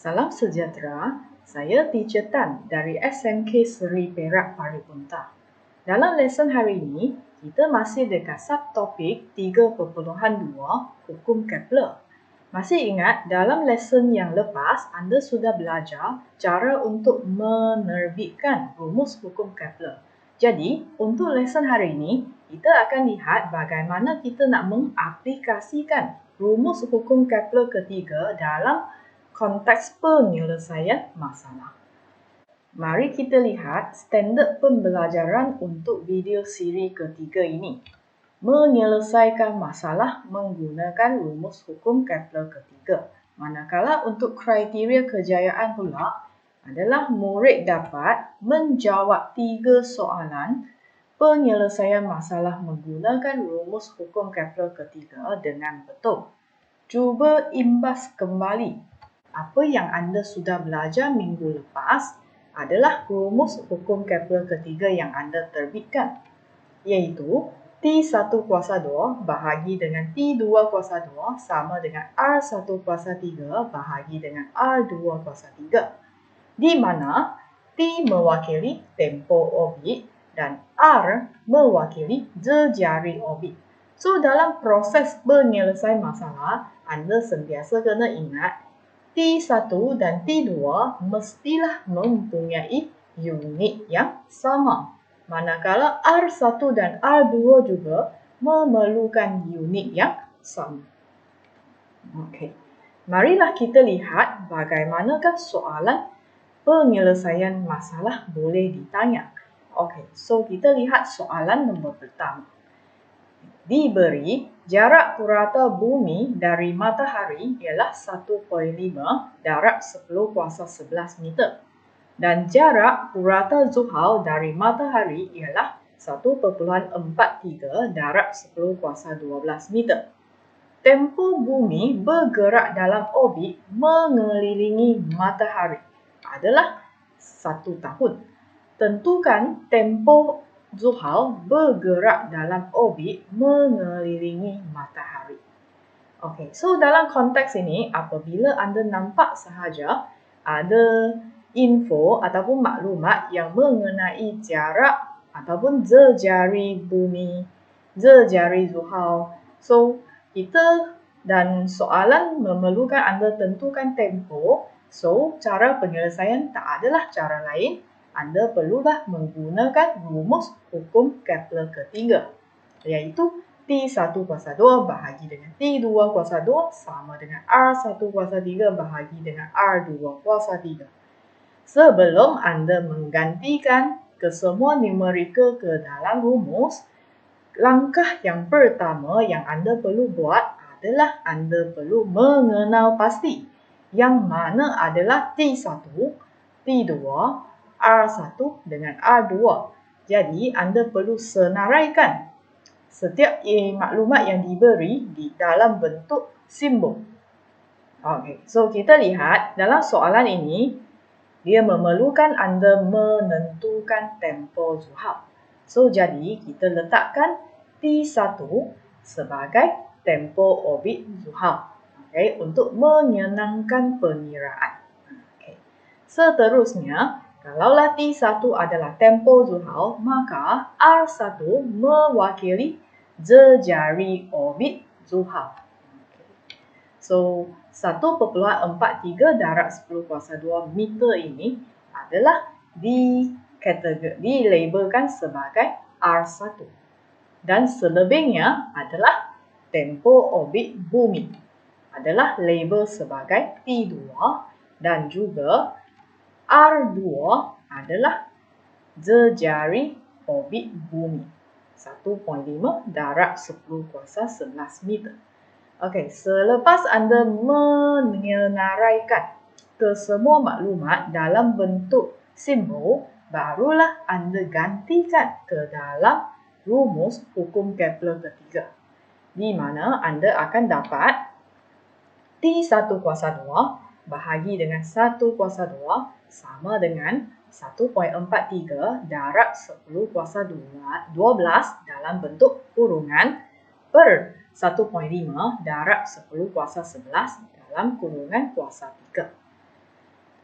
Salam sejahtera, saya Teacher Tan dari SMK Seri Perak Paribunta. Dalam lesson hari ini, kita masih dekat subtopik 3.2 Hukum Kepler. Masih ingat dalam lesson yang lepas, anda sudah belajar cara untuk menerbitkan rumus hukum Kepler. Jadi, untuk lesson hari ini, kita akan lihat bagaimana kita nak mengaplikasikan rumus hukum Kepler ketiga dalam konteks penyelesaian masalah. Mari kita lihat standard pembelajaran untuk video siri ketiga ini. Menyelesaikan masalah menggunakan rumus hukum Kepler ketiga. Manakala untuk kriteria kejayaan pula adalah murid dapat menjawab 3 soalan penyelesaian masalah menggunakan rumus hukum Kepler ketiga dengan betul. Cuba imbas kembali apa yang anda sudah belajar minggu lepas adalah rumus hukum Kepler ketiga yang anda terbitkan, iaitu T1 kuasa 2 bahagi dengan T2 kuasa 2 sama dengan R1 kuasa 3 bahagi dengan R2 kuasa 3, di mana T mewakili tempo orbit dan R mewakili jejari orbit. So, dalam proses penyelesaian masalah, anda sentiasa kena ingat T1 dan T2 mestilah mempunyai unit yang sama. Manakala R1 dan R2 juga memerlukan unit yang sama. Okey. Marilah kita lihat bagaimanakah soalan penyelesaian masalah boleh ditanya. Okey, so kita lihat soalan nombor pertama. Diberi jarak purata bumi dari matahari ialah 1.5 darab 10 kuasa 11 meter dan jarak purata Zuhal dari matahari ialah 1.43 darab 10 kuasa 12 meter. Tempoh bumi bergerak dalam orbit mengelilingi matahari adalah 1 tahun. Tentukan tempoh Zuhal bergerak dalam orbit mengelilingi matahari. Okey, so dalam konteks ini, apabila anda nampak sahaja ada info ataupun maklumat yang mengenai jarak ataupun jejari bumi, jejari Zuhal, so kita dan soalan memerlukan anda tentukan tempoh. So, cara penyelesaian tak adalah cara lain. Anda perlulah menggunakan rumus hukum Kepler ketiga, iaitu T1 kuasa 2 bahagi dengan T2 kuasa 2 sama dengan R1 kuasa 3 bahagi dengan R2 kuasa 3. Sebelum anda menggantikan kesemua numerikal ke dalam rumus, langkah yang pertama yang anda perlu buat adalah anda perlu mengenal pasti yang mana adalah T1, T2, R1 dengan R2. Jadi, anda perlu senaraikan setiap maklumat yang diberi di dalam bentuk simbol. Okey, so kita lihat dalam soalan ini, dia memerlukan anda menentukan tempoh Zuhal. So, jadi kita letakkan T1 sebagai tempoh orbit Zuhal. Okey, untuk menyenangkan pengiraan. Okey. Seterusnya, kalaulah T1 adalah tempoh Zuhal, maka R1 mewakili jejari orbit Zuhal. So, 1.43 darab 10 kuasa 2 meter ini adalah dilabelkan sebagai R1. Dan selebihnya adalah tempoh orbit bumi. Adalah label sebagai T2 dan juga R2 adalah jejari orbit bumi. 1.5 darab 10 kuasa 11 meter. Okey, selepas anda menyenaraikan kesemua maklumat dalam bentuk simbol, barulah anda gantikan ke dalam rumus hukum Kepler ketiga, di mana anda akan dapat T1 kuasa 2 bahagi dengan 1 kuasa 2 sama dengan 1.43 darab 10 kuasa 12 dalam bentuk kurungan per 1.5 darab 10 kuasa 11 dalam kurungan kuasa 3.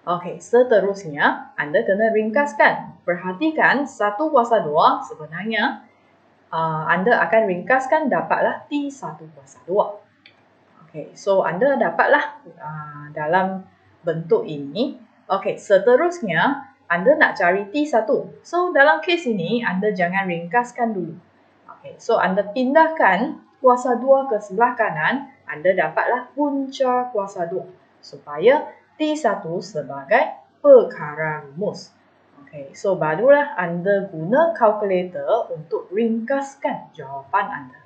Okey, seterusnya anda kena ringkaskan. Perhatikan 1/2 sebenarnya anda akan ringkaskan dapatlah T1/2. Okey, so anda dapatlah dalam bentuk ini. Okey, seterusnya anda nak cari T1. So dalam kes ini anda jangan ringkaskan dulu. Okey, so anda pindahkan kuasa 2 ke sebelah kanan, anda dapatlah punca kuasa 2 supaya T1 sebagai perkara rumus. Okey, so barulah anda guna kalkulator untuk ringkaskan jawapan anda.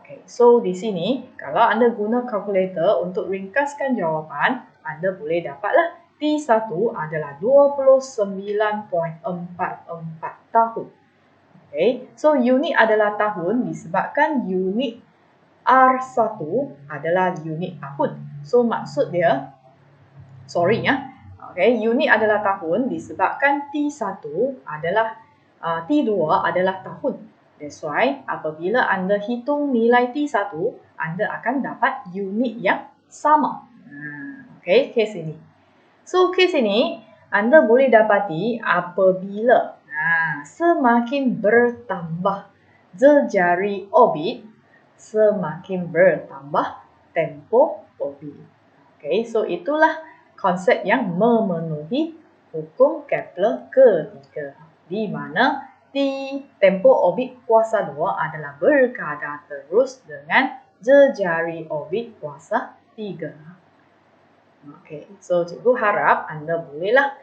Okey, so di sini kalau anda guna kalkulator untuk ringkaskan jawapan, anda boleh dapatlah T1 adalah 29.44 tahun. Okey, so unit adalah tahun disebabkan unit R1 adalah unit tahun. So maksud dia, unit adalah tahun disebabkan T1 adalah T2 adalah tahun. That's why apabila anda hitung nilai T1, anda akan dapat unit yang sama. Okey, kes ini. So kes ini anda boleh dapati apabila semakin bertambah jejari orbit, semakin bertambah tempo orbit. Okey, so itulah konsep yang memenuhi hukum Kepler ketiga, di mana tempo orbit kuasa 2 adalah berkadar terus dengan jejari orbit kuasa 3. Okey, so cikgu harap anda bolehlah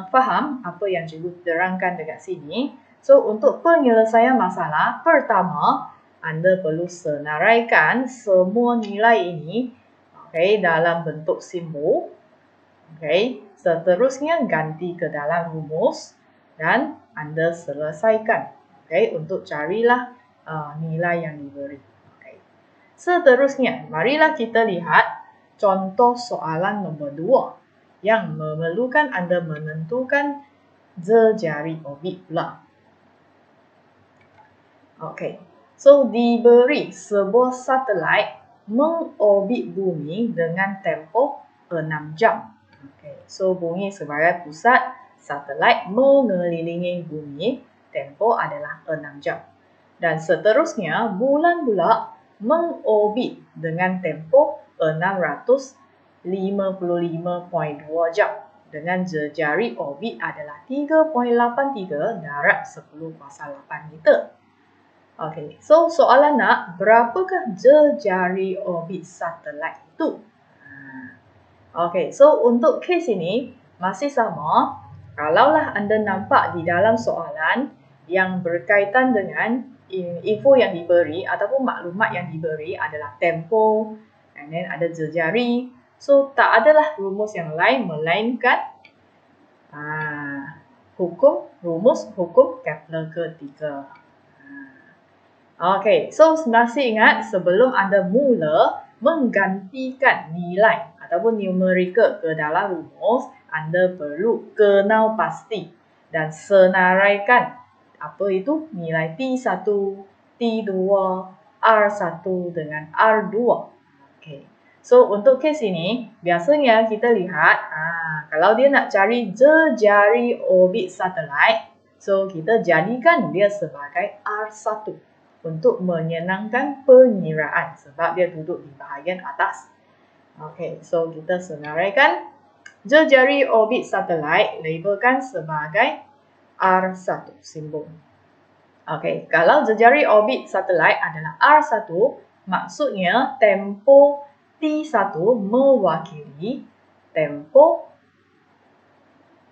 faham apa yang cikgu terangkan dekat sini. So untuk penyelesaian masalah, pertama anda perlu senaraikan semua nilai ini dalam bentuk simbol. Seterusnya ganti ke dalam rumus dan anda selesaikan. Untuk carilah nilai yang diberi. Seterusnya, marilah kita lihat contoh soalan nombor 2 yang memerlukan anda menentukan jejari orbit pula. Okey, so diberi sebuah satelit mengorbit bumi dengan tempoh 6 jam. Okey, so bumi sebagai pusat, satelit mengelilingi bumi, tempoh adalah 6 jam. Dan seterusnya, bulan pula mengorbit dengan tempoh 655.2 jam dengan jejari orbit adalah 3.83 darat 10^8 meter. Okey, so soalan nak, berapakah jejari orbit satelit itu? Okey, so untuk kes ini masih sama. Kalaulah anda nampak di dalam soalan yang berkaitan dengan info yang diberi ataupun maklumat yang diberi adalah tempo and then ada jejari. So tak adalah rumus yang lain melainkan rumus hukum Kepler ketiga. Okey, so masih ingat sebelum anda mula menggantikan nilai ataupun numerical ke dalam rumus, anda perlu kenal pasti dan senaraikan apa itu nilai T1, T2, R1 dengan R2. Okey. So untuk kes ini, biasanya kita lihat kalau dia nak cari jejari orbit satelit, so kita jadikan dia sebagai R1 untuk menyenangkan pengiraan sebab dia duduk di bahagian atas. Okey, so kita senaraikan jejari orbit satelit labelkan sebagai R1 simbol. Okey, kalau jejari orbit satelit adalah R1, maksudnya tempo T1 mewakili tempo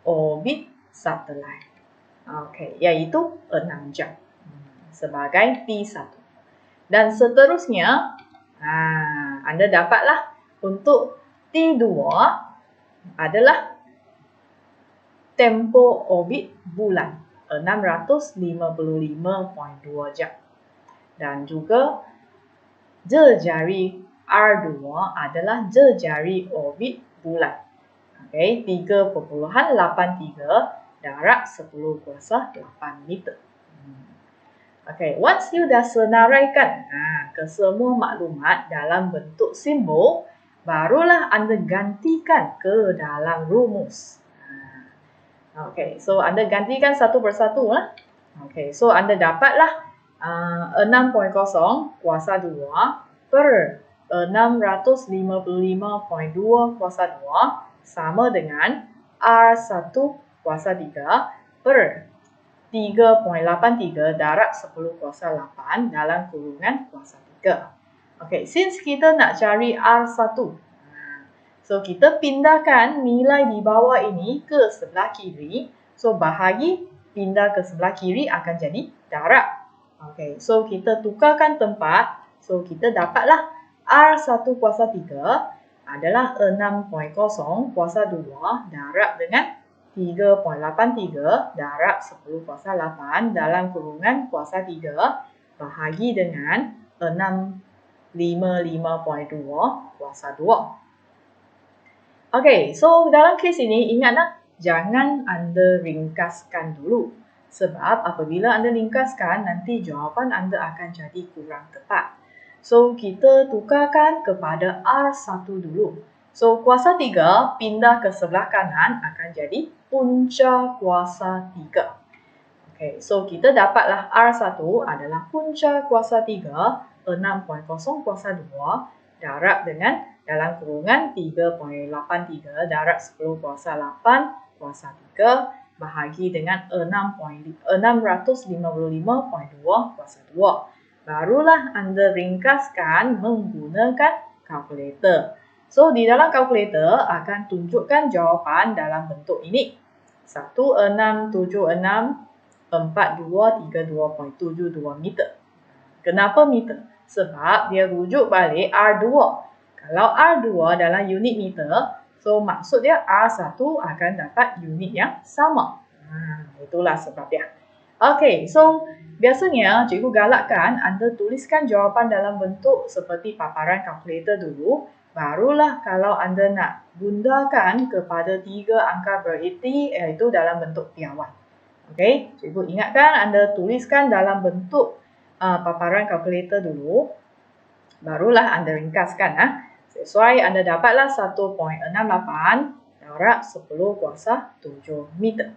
orbit satelit. Okey, iaitu 6 jam sebagai T1. Dan seterusnya, anda dapatlah untuk T2 adalah tempo orbit bulan 655.2 jam. Dan juga jejari R2 adalah jejari orbit bulan. Okey, 3.83 darat 10^8 meter. Okey, once you dah senaraikan ke semua maklumat dalam bentuk simbol, barulah Anda gantikan ke dalam rumus. Okey, so Anda gantikan satu persatu lah. Okey, so Anda dapatlah 6.0 kuasa 2 per 655.2 kuasa 2 sama dengan R1 kuasa 3 per 3.83 darab 10 kuasa 8 dalam kurungan kuasa 3. Okey, since kita nak cari R1, so kita pindahkan nilai di bawah ini ke sebelah kiri. So bahagi pindah ke sebelah kiri akan jadi darab. Okey, so kita tukarkan tempat. So kita dapatlah R1 kuasa 3 adalah 6.0 kuasa 2 darab dengan 3.83 darab 10 kuasa 8 dalam kurungan kuasa 3 bahagi dengan 655.2 kuasa 2. Okey, so dalam kes ini ingatlah jangan Anda ringkaskan dulu. Sebab apabila Anda ringkaskan, nanti jawapan Anda akan jadi kurang tepat. So, kita tukarkan kepada R1 dulu. So, kuasa 3 pindah ke sebelah kanan akan jadi punca kuasa 3. Okay, so kita dapatlah R1 adalah punca kuasa 3, 6.0 kuasa 2, darab dengan dalam kurungan 3.83 darab 10 kuasa 8 kuasa 3, bahagi dengan 655.2 kuasa 2. Barulah Anda ringkaskan menggunakan kalkulator. So, di dalam kalkulator akan tunjukkan jawapan dalam bentuk ini. 16764232.72 meter. Kenapa meter? Sebab dia rujuk balik R2. Kalau R2 dalam unit meter, so maksud dia R1 akan dapat unit yang sama. Itulah sebab dia. Okey, so biasanya cikgu galakkan Anda tuliskan jawapan dalam bentuk seperti paparan kalkulator dulu. Barulah kalau Anda nak gundakan kepada 3 angka bererti iaitu dalam bentuk piawan. Okey, cikgu ingatkan Anda tuliskan dalam bentuk paparan kalkulator dulu. Barulah Anda ringkaskan. Sesuai Anda dapatlah 1.68 darab 10 kuasa 7 meter.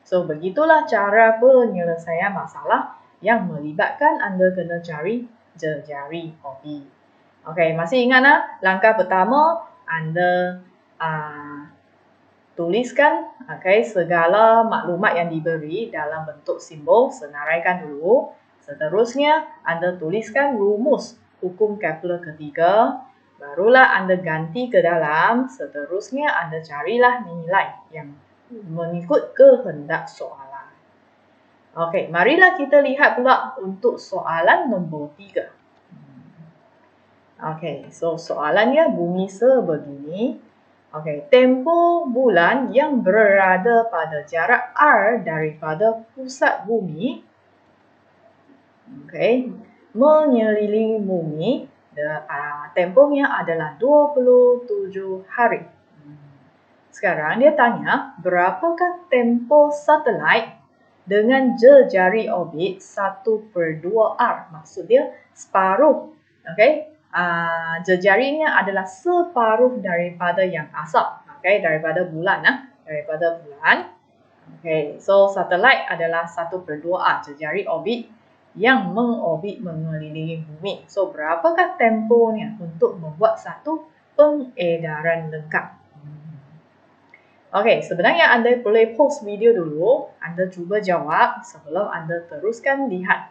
So, begitulah cara penyelesaian masalah yang melibatkan Anda kena cari jejari hobi. Okey, masih ingat langkah pertama Anda tuliskan segala maklumat yang diberi dalam bentuk simbol, senaraikan dulu. Seterusnya Anda tuliskan rumus hukum Kepler ketiga. Barulah Anda ganti ke dalam. Seterusnya Anda carilah nilai yang mengikut kehendak soalan. Okey, marilah kita lihat pula untuk soalan nombor 3. Okey, so soalannya bunyi sebegini. Okey, tempoh bulan yang berada pada jarak R daripada pusat bumi, okey, mengelilingi bumi, tempohnya adalah 27 hari. Sekarang dia tanya, berapakah tempoh satelit dengan jejari orbit 1/2R? Maksud dia separuh. Okey, jejarinya adalah separuh daripada yang asal. Okey, daripada bulan. Daripada bulan. Okey, so satelit adalah 1/2R, jejari orbit yang mengorbit mengelilingi bumi. So, berapakah tempohnya untuk membuat satu pengedaran lengkap? Okey, sebenarnya Anda boleh pause video dulu. Anda cuba jawab sebelum Anda teruskan lihat.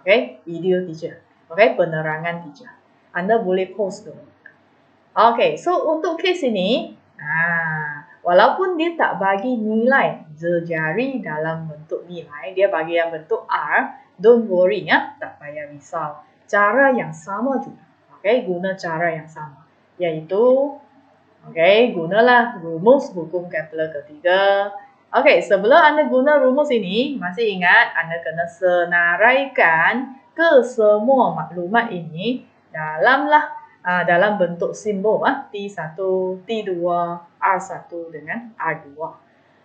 Okey, video teacher. Okey, penerangan teacher. Anda boleh pause dulu. Okey, so untuk kes ini, walaupun dia tak bagi nilai jejari dalam bentuk nilai, dia bagi yang bentuk R, don't worry tak payah risau. Cara yang sama juga. Okey, guna cara yang sama. Iaitu okey, gunalah rumus hukum Kepler ketiga. Okey, sebelum Anda guna rumus ini, masih ingat Anda kena senaraikan ke semua maklumat ini dalam bentuk simbol T1, T2, R1 dengan R2.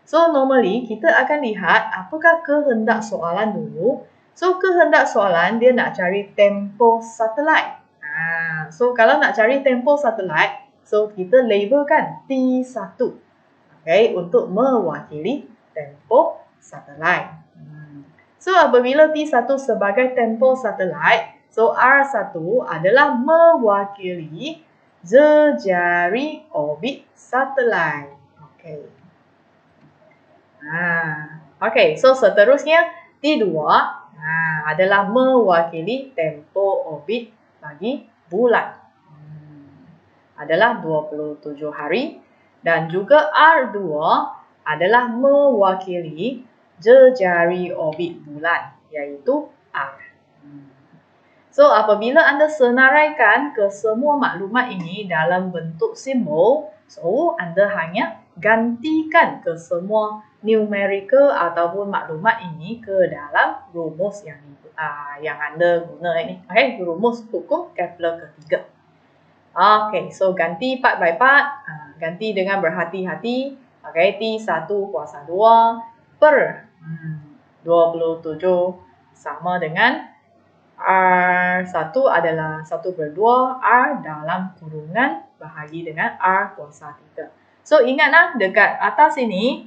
So, normally kita akan lihat apakah kehendak soalan dulu. So, kehendak soalan dia nak cari tempoh satelit. So kalau nak cari tempoh satelit, so kita labelkan T1. Okay, untuk mewakili tempoh satelit. So apabila T1 sebagai tempoh satelit, so R1 adalah mewakili jejari orbit satelit. Okay. Okay, so seterusnya T2 adalah mewakili tempoh orbit bagi bulan. Adalah 27 hari. Dan juga R2 adalah mewakili jejari orbit bulan, iaitu R. So, apabila anda senaraikan ke semua maklumat ini dalam bentuk simbol, so anda hanya gantikan ke semua numerical ataupun maklumat ini ke dalam rumus yang anda guna ini. Okay, rumus hukum Kepler ketiga. Okay, so ganti part by part, ganti dengan berhati-hati. Okay, T1 kuasa 2 per 27 sama dengan R1 adalah 1/2 R dalam kurungan bahagi dengan R kuasa 3. So ingatlah dekat atas ini,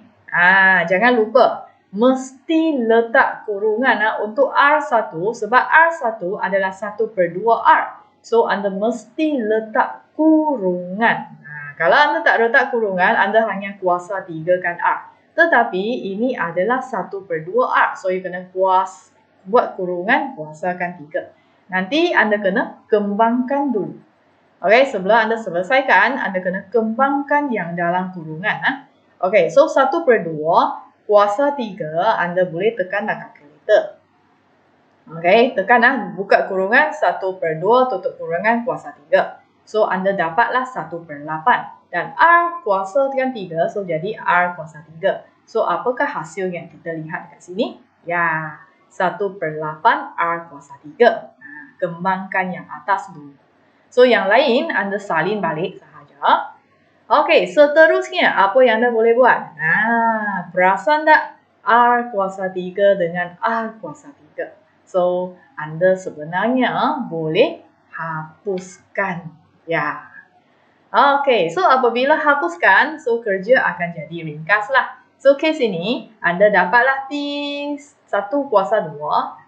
jangan lupa mesti letak kurungan untuk R1 sebab R1 adalah 1/2 R. So anda mesti letak kurungan. Kalau anda tak letak kurungan, anda hanya kuasa 3 kan R. Tetapi ini adalah 1/2 R. So you kena buat kurungan kuasakan 3. Nanti anda kena kembangkan dulu. Okay, sebelum anda selesaikan, anda kena kembangkan yang dalam kurungan. Okay, so 1/2 kuasa 3 anda boleh tekan dalam kalkulator. Okay, tekan buka kurungan 1/2 tutup kurungan kuasa 3. So anda dapatlah 1/8. Dan R kuasa dengan 3, so jadi R kuasa 3. So apakah hasil yang kita lihat dekat sini? Ya, 1/8 R kuasa 3. Kembangkan yang atas dulu. So yang lain anda salin balik sahaja. Okey, seterusnya apa yang anda boleh buat? Perasan tak R kuasa 3 dengan R kuasa 3? So anda sebenarnya boleh hapuskan. Ya. Okey, so apabila hapuskan, so kerja akan jadi ringkaslah. So kes ini anda dapatlah T1 kuasa 2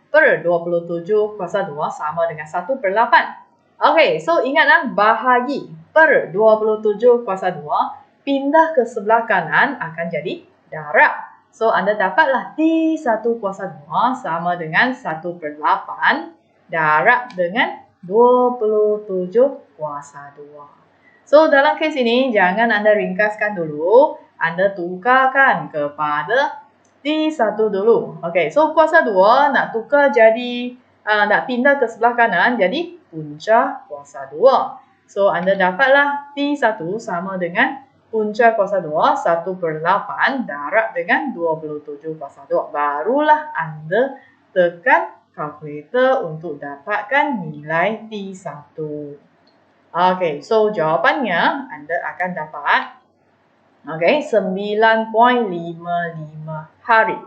per 27 kuasa 2 sama dengan 1/8. Okey, so ingatlah bahagi per 27 kuasa 2 pindah ke sebelah kanan akan jadi darab. So anda dapatlah T1 kuasa 2 sama dengan 1/8 darab dengan 27 kuasa 2. So dalam kes ini jangan anda ringkaskan dulu, anda tukarkan kepada T1 dulu. Okey, so kuasa 2 nak tukar jadi nak pindah ke sebelah kanan jadi punca kuasa 2. So anda dapatlah T1 sama dengan punca kuasa 2 1/8 darab dengan 27 kuasa 2. Barulah anda tekan kalkulator untuk dapatkan nilai T1. Okey, so jawapannya anda akan dapat 9.55 hari.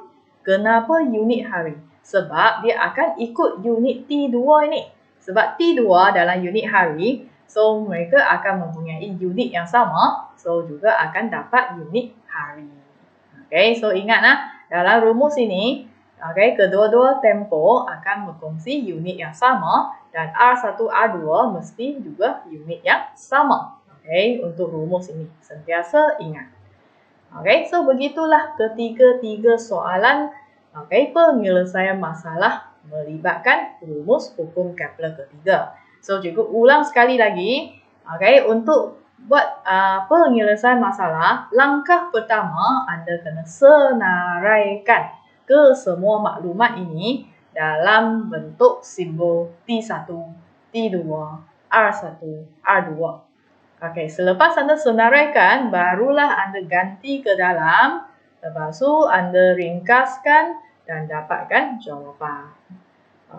Kenapa unit hari? Sebab dia akan ikut unit T2 ini. Sebab T2 dalam unit hari, so mereka akan mempunyai unit yang sama, so juga akan dapat unit hari. Okey, so ingatlah dalam rumus ini, kedua-dua tempoh akan berkongsi unit yang sama dan R1, R2 mesti juga unit yang sama. Okey, untuk rumus ini sentiasa ingat. Okey, so begitulah ketiga-tiga soalan penyelesaian masalah melibatkan rumus hukum Kepler ketiga. So cikgu ulang sekali lagi, untuk buat penyelesaian masalah, langkah pertama anda kena senaraikan ke semua maklumat ini dalam bentuk simbol T1, T2, R1, R2. Okey, selepas anda senaraikan, barulah anda ganti ke dalam, lepas tu anda ringkaskan dan dapatkan jawapan.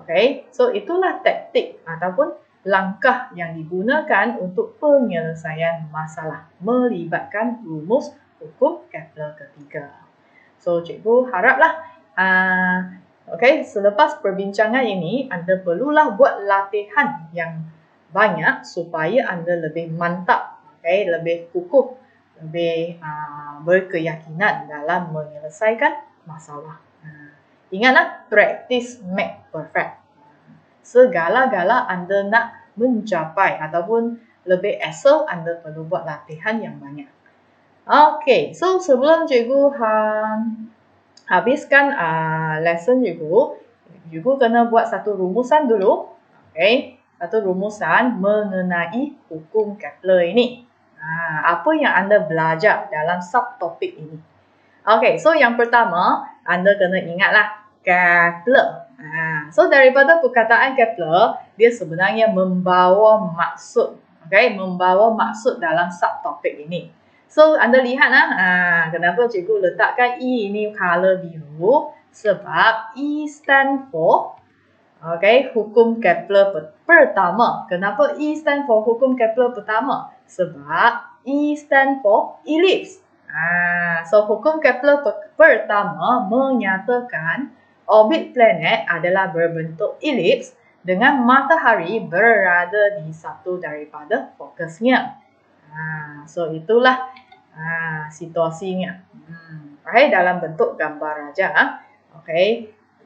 Okey, so itulah taktik ataupun langkah yang digunakan untuk penyelesaian masalah melibatkan rumus hukum Kepler ketiga. So cikgu haraplah selepas perbincangan ini anda perlulah buat latihan yang banyak supaya anda lebih mantap, okay, lebih kukuh, lebih berkeyakinan dalam menyelesaikan masalah. Ingatlah, practice make perfect. Segala-gala anda nak mencapai ataupun lebih excel, anda perlu buat latihan yang banyak. Okay, so sebelum cikgu habiskan lesson cikgu kena buat satu rumusan dulu. Okay, satu rumusan mengenai hukum Kepler ini. Apa yang anda belajar dalam subtopik ini? Okay, so yang pertama, anda kena ingatlah Kepler. So daripada perkataan Kepler, dia sebenarnya membawa maksud. Okay, membawa maksud dalam subtopik ini. So anda lihat kenapa cikgu letakkan E ini color biru? Sebab E stand for hukum Kepler pertama. Kenapa E stand for hukum Kepler pertama? Sebab E stand for ellipse. So hukum Kepler pertama menyatakan orbit planet adalah berbentuk ellipse dengan matahari berada di satu daripada fokusnya. So itulah situasinya. Dalam bentuk gambar aja.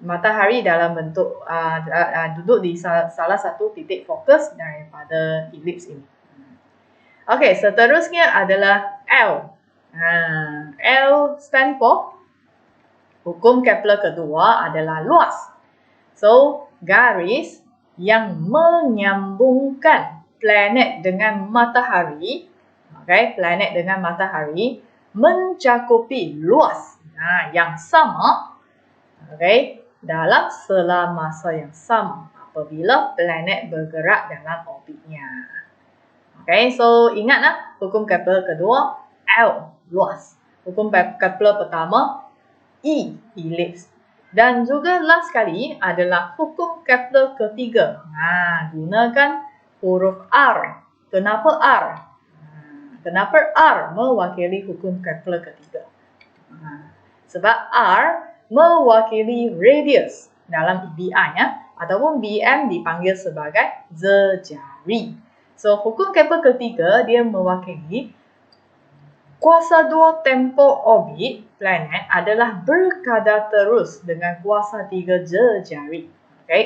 Matahari dalam bentuk duduk di salah satu titik fokus daripada ellipse ini. Seterusnya adalah L. L stand for hukum Kepler kedua adalah luas. So, garis yang menyambungkan planet dengan matahari, planet dengan matahari mencakupi luas yang sama, dalam sela masa yang sama apabila planet bergerak dalam orbitnya. So ingatlah hukum Kepler kedua L, luas. Hukum Kepler pertama E, ellipse. Dan juga last sekali adalah hukum Kepler ketiga. Gunakan huruf R. Kenapa R? Kenapa R mewakili hukum Kepler ketiga? Sebab R mewakili radius dalam BI ataupun BM dipanggil sebagai jejari. So hukum Kepler ketiga dia mewakili kuasa 2 tempo orbit planet adalah berkadar terus dengan kuasa 3 jejari.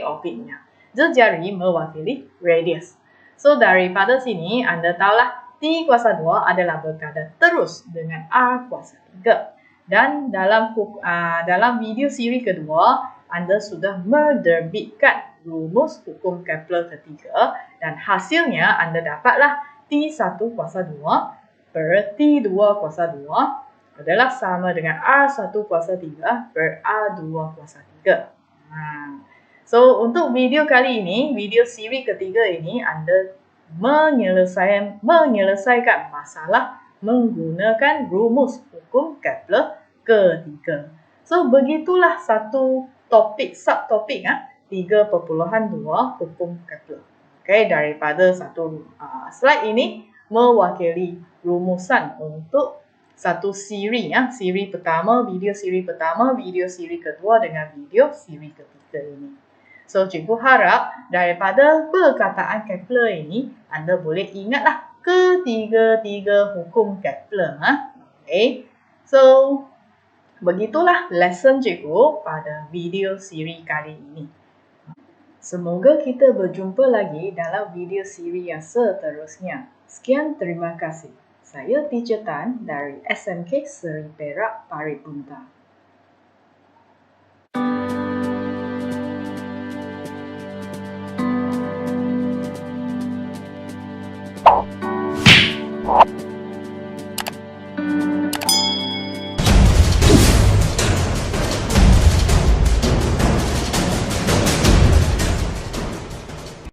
Orbitnya. Jejari mewakili radius. So daripada sini anda tahulah T kuasa 2 adalah berkadar terus dengan R kuasa 3. Dan dalam video siri kedua, anda sudah menerbitkan rumus hukum Kepler ketiga dan hasilnya anda dapatlah T1 kuasa 2 per T2 kuasa 2 adalah sama dengan R1 kuasa 3 per R2 kuasa 3. So, untuk video kali ini, video siri ketiga ini, anda menyelesaikan masalah menggunakan rumus hukum Kepler ketiga. So, begitulah satu subtopik 3.2 hukum Kepler. Daripada satu slide ini mewakili rumusan untuk satu siri siri pertama, video siri pertama, video siri kedua dengan video siri ketiga ini. So, cikgu harap daripada perkataan Kepler ini anda boleh ingatlah ketiga-tiga hukum Kepler. So, begitulah lesson cikgu pada video siri kali ini. Semoga kita berjumpa lagi dalam video siri yang seterusnya. Sekian, terima kasih. Saya Teacher Tan dari SMK Seri Perak Paripurna.